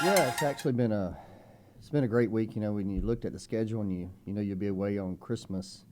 Yeah, it's been a great week. You know, when you looked at the schedule and you know you'll be away on Christmas,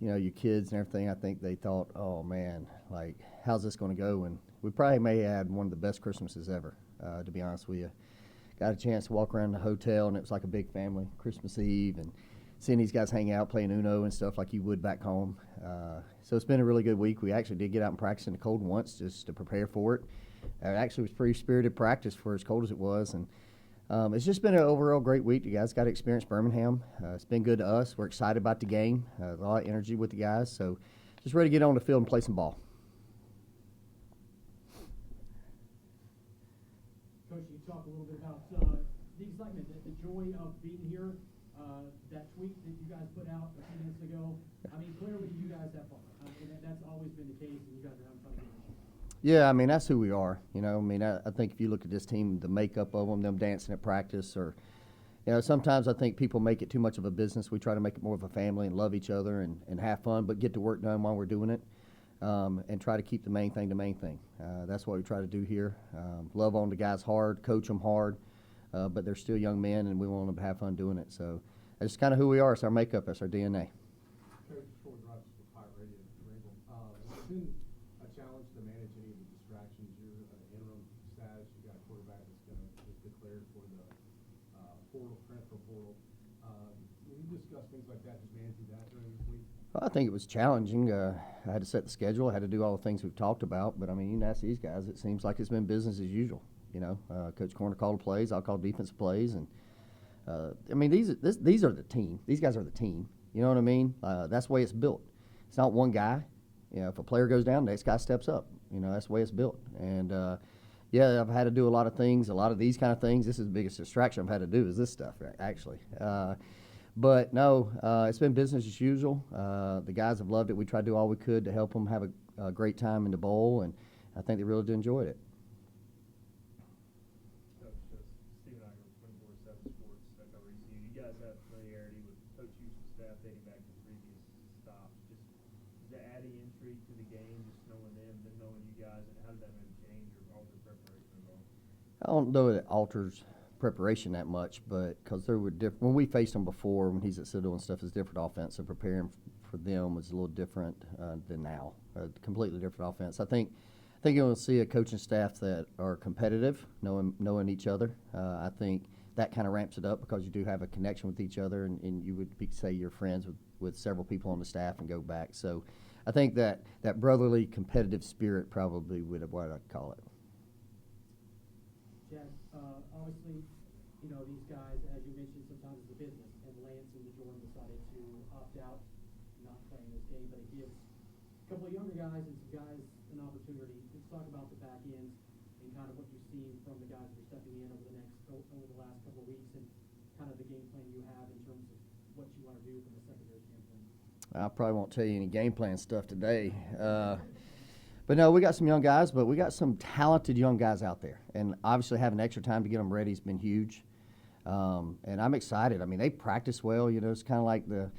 you know your kids and everything. I think they thought, oh man, like how's this going to go? And we probably may have had one of the best Christmases ever. To be honest with you, got a chance to walk around the hotel and it was like a big family Christmas Eve and seeing these guys hang out playing Uno and stuff like you would back home. So it's been a really good week. We actually did get out and practice in the cold once just to prepare for it. It actually was pretty spirited practice for as cold as it was, and it's just been an overall great week. You guys got to experience Birmingham. It's been good to us. We're excited about the game. A lot of energy with the guys, so just ready to get on the field and play some ball. Coach, you talk a little bit about the excitement, the joy of being here. That tweet that you guys put out a few minutes ago. I mean, clearly you guys have fun. And that's always been the case, and you guys are having fun again this year. Yeah, I mean that's who we are. You know, I mean I think if you look at this team, the makeup of them dancing at practice, or you know, sometimes I think people make it too much of a business. We try to make it more of a family and love each other and have fun, but get the work done while we're doing it, and try to keep the main thing the main thing. That's what we try to do here. Love on the guys hard, coach them hard, but they're still young men, and we want them to have fun doing it. So that's kind of who we are. It's our makeup. It's our DNA. Coach, before we drive to the Pirate Radio, it's been a challenge to manage any of the distractions. You're interim status. You got a quarterback that's going to get declared for the transfer portal. Will you discuss things like that, just managing that during this week? Well, I think it was challenging. I had to set the schedule. I had to do all the things we've talked about. But I mean, you can ask these guys. It seems like it's been business as usual. You know, Coach Corner called the plays. I'll call defensive plays, and I mean, these are the team. These guys are the team. You know what I mean? That's the way it's built. It's not one guy. You know, if a player goes down, the next guy steps up. You know, that's the way it's built. And yeah, I've had to do a lot of things, a lot of these kind of things. This is the biggest distraction I've had to do is this stuff, actually. But no, it's been business as usual. The guys have loved it. We tried to do all we could to help them have a great time in the bowl, and I think they really enjoyed it. Steve and I go 24/7 Sports that cover ECU. You guys have familiarity with Coach Houston's staff dating back to previous stops. Just is that adding intrigue to the game, just knowing them knowing you guys, and how does that maybe change or alter preparation at all? I don't know that it alters preparation that much, but because there were different when we faced them before, when he's at Citadel and stuff, it's different offense. So preparing for them was a little different than now. A completely different offense. I think you're going to see a coaching staff that are competitive, knowing each other. I think that kind of ramps it up because you do have a connection with each other, and you would say you're friends with several people on the staff and go back. So I think that brotherly competitive spirit probably would have what I'd call it. Chad, obviously, you know, these guys, as you mentioned, sometimes it's a business, and Lance and Jordan decided to opt out, not playing this game, but it gives a couple of younger guys and some guys an opportunity. Let's talk about the back end and kind of what you've seen from the guys that are stepping in over the last couple of weeks, and kind of the game plan you have in terms of what you want to do from a secondary standpoint. I probably won't tell you any game plan stuff today. But no, we got some young guys, but we got some talented young guys out there. And obviously having extra time to get them ready has been huge. And I'm excited. I mean, they practice well. You know, it's kind of like the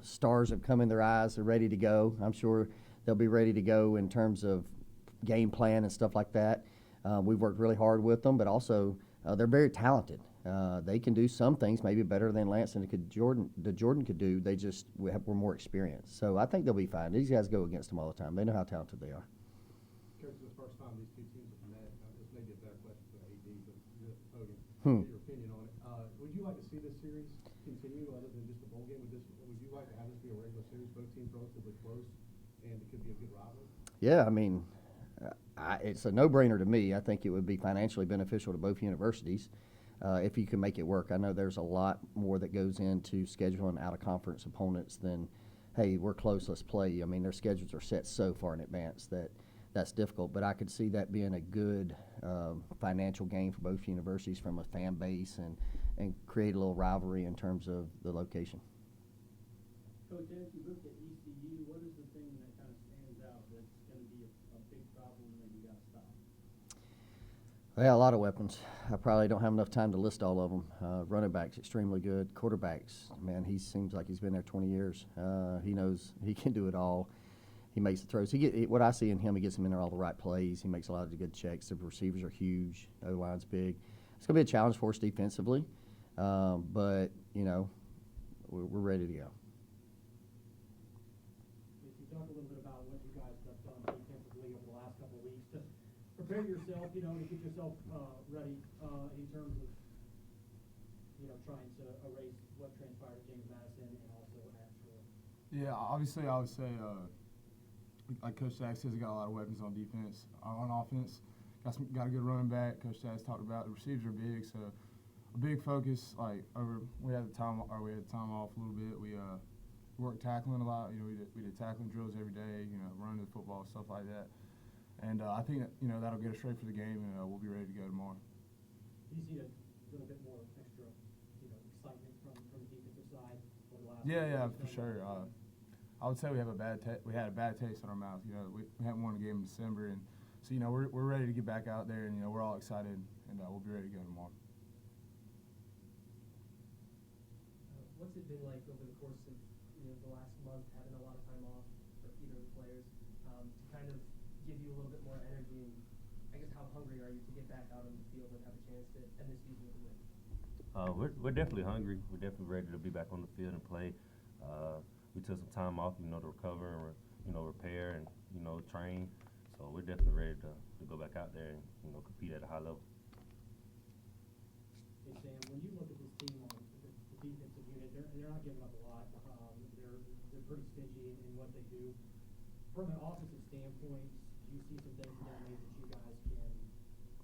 stars have come in their eyes. They're ready to go. I'm sure they'll be ready to go in terms of game plan and stuff like that. We've worked really hard with them, but also they're very talented. They can do some things maybe better than Lance and Jordan could do. They just were more experienced. So I think they'll be fine. These guys go against them all the time. They know how talented they are. Coach, the first time these two teams have met, this may be a better question for AD, but Hogan, get your opinion on it. Would you like to see this series continue other than just a bowl game? Would you like to have this be a regular series? Both teams relatively close, and it could be a good rivalry? Yeah, I mean, it's a no-brainer to me. I think it would be financially beneficial to both universities. If you can make it work. I know there's a lot more that goes into scheduling out-of-conference opponents than, hey, we're close, let's play. I mean, their schedules are set so far in advance that's difficult. But I could see that being a good financial gain for both universities from a fan base and create a little rivalry in terms of the location. Coach, as you look at ECU, what is the thing that kind of stands out that's going to be a big problem that you got to stop? Yeah, a lot of weapons. I probably don't have enough time to list all of them. Running backs, extremely good. Quarterbacks, man, he seems like he's been there 20 years. He knows he can do it all. He makes the throws. What I see in him, he gets him in there all the right plays. He makes a lot of good checks. The receivers are huge. O-line's big. it's going to be a challenge for us defensively, but, you know, we're ready to go. If you talk a little bit about what you guys have done defensively over the last couple of weeks to prepare yourself, you know, to get yourself ready in terms of, you know, trying to erase what transpired at James Madison and also at Troy. Yeah, obviously I would say, like Coach Staggs says, he got a lot of weapons on defense. On offense, got a good running back. Coach Staggs talked about the receivers are big, so a big focus. Like we had the time off a little bit. We worked tackling a lot. You know, we did tackling drills every day. You know, running the football, stuff like that. And I think that, you know, that'll get us ready for the game, and we'll be ready to go tomorrow. Do you see a little bit more extra, you know, excitement from the defensive side over the last? Yeah, for sure. I would say we had a bad taste in our mouth. You know, we haven't won a game in December, and so, you know, we're ready to get back out there, and, you know, we're all excited, and we'll be ready to go tomorrow. What's it been like over the course of, you know, the last month, having a lot of time off for either of the players, to kind of give you a little bit more energy, and I guess how hungry are you to get back out on the field and have a chance to end this season with a win? We're definitely hungry. We're definitely ready to be back on the field and play. We took some time off, you know, to recover and you know, repair and, you know, train. So we're definitely ready to go back out there and, you know, compete at a high level. Hey Sam, when you look at this team on the defensive unit, they're not giving up a lot. They're pretty stingy in what they do. From an offensive standpoint, do you see some things that maybe that you guys can,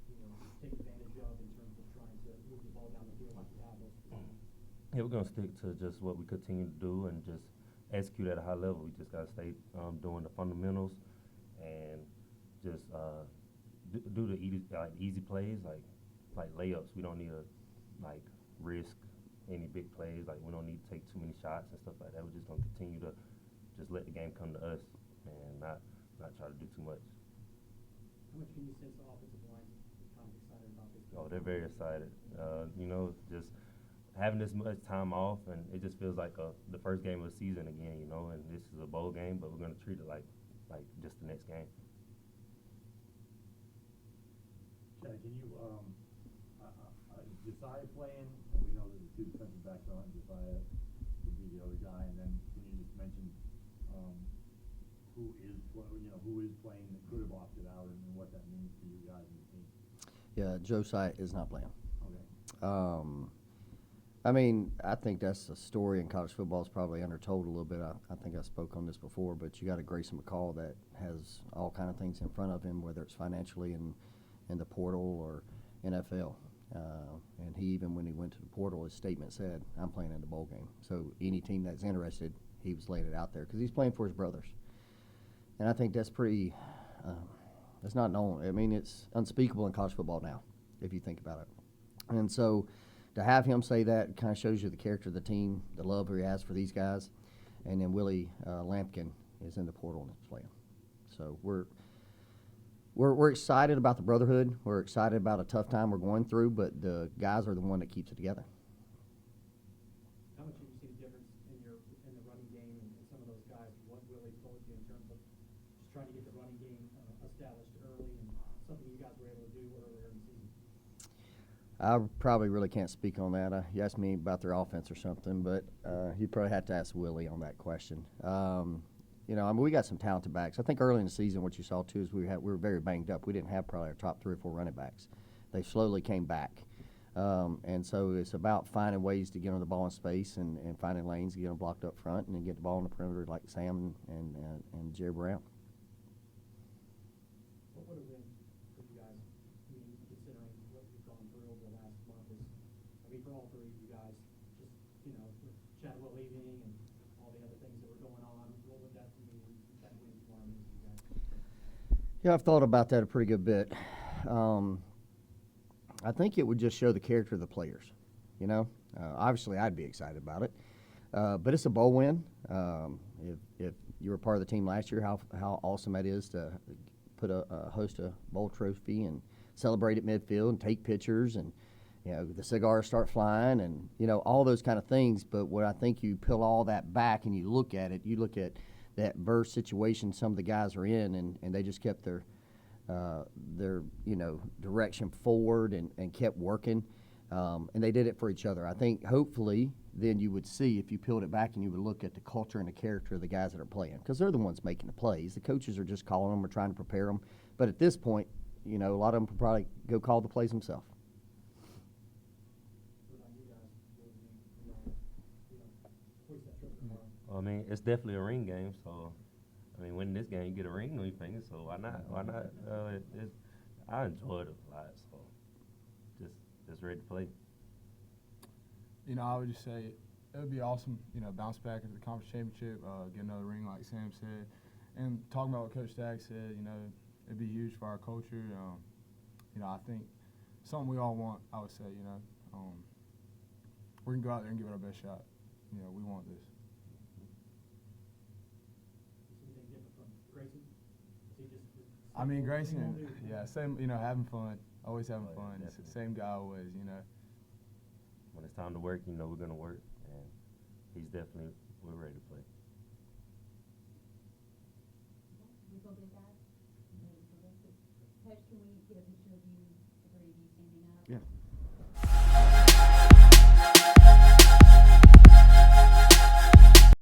you know, take advantage of in terms of trying to move the ball down the field like you have most of the time? Yeah, we're going to stick to just what we continue to do and just execute at a high level. We just got to stay doing the fundamentals and just do the easy plays like layups. We don't need to like risk any big plays. Like we don't need to take too many shots and stuff like that. We're just going to continue to just let the game come to us and not try to do too much. How much can you sense the offensive line is kind of excited about this game? Oh, they're very excited. You know, just having this much time off, and it just feels like the first game of the season again, you know, and this is a bowl game, but we're going to treat it like just the next game. Chad, can you, Josiah playing, and we know that the two defensive backs are on, Josiah would be the other guy, and then can you just mention who is playing that could have opted out and what that means to you guys and the team? Yeah, Josiah is not playing. Okay. I mean, I think that's a story in college football is probably undertold a little bit. I think I spoke on this before, but you got a Grayson McCall that has all kind of things in front of him, whether it's financially in the portal or NFL. And he, even when he went to the portal, his statement said, "I'm playing in the bowl game." So any team that's interested, he was laying it out there because he's playing for his brothers. And I think that's pretty. It's not known. I mean, it's unspeakable in college football now, if you think about it. And so, to have him say that kind of shows you the character of the team, the love he has for these guys. And then Willie Lampkin is in the portal and is playing. So we're excited about the brotherhood. We're excited about a tough time we're going through, but the guys are the one that keeps it together. How much have you seen a difference in the running game and some of those guys, what Willie told you in terms of just trying to get the running game established early and something you guys were able to do earlier in the season? I probably really can't speak on that. You asked me about their offense or something, but you probably have to ask Willie on that question. You know, I mean, we got some talented backs. I think early in the season, what you saw too is we were very banged up. We didn't have probably our top 3 or 4 running backs. They slowly came back, and so it's about finding ways to get on the ball in space and finding lanes to get them blocked up front, and then get the ball on the perimeter like Sam and Jerry Brown. What would have been for you guys, I mean, considering what you've gone through over the last month is, I mean, for all 3 of you guys, just, you know, with Chadwell leaving and all the other things that were going on, what would that mean, that win tomorrow mean to you guys? Yeah, I've thought about that a pretty good bit. I think it would just show the character of the players. You know, obviously I'd be excited about it, but it's a bowl win. If you were part of the team last year, how awesome that is to host a bowl trophy and celebrate at midfield and take pictures and, you know, the cigars start flying and, you know, all those kind of things. But what I think you peel all that back and you look at it, you look at that verse situation some of the guys are in, and they just kept their their direction forward and kept working. And they did it for each other. I think hopefully then you would see, if you peeled it back and you would look at the culture and the character of the guys that are playing, because they're the ones making the plays. The coaches are just calling them or trying to prepare them. But at this point, a lot of them could probably go call the plays themselves. What about you guys? What do you hoist that trophy tomorrow? Well, I mean, it's definitely a ring game, so I mean, winning this game, you get a ring on your finger, so why not? Why not? I enjoyed it a lot, so just ready to play. I would just say it would be awesome, bounce back at the conference championship, get another ring like Sam said. And talking about what Coach Staggs said, it'd be huge for our culture. I think something we all want, I would say, we're going to go out there and give it our best shot. We want this. Is anything different from Grayson? Is he just the I mean, same Grayson, old dude? yeah, same, having fun, always having Oh, yeah, fun. It's the definitely. same guy always, When it's time to work, we're going to work, and we're ready to play. We feel good, guys? Coach, can we get a picture of you, the three of you standing up? Yeah.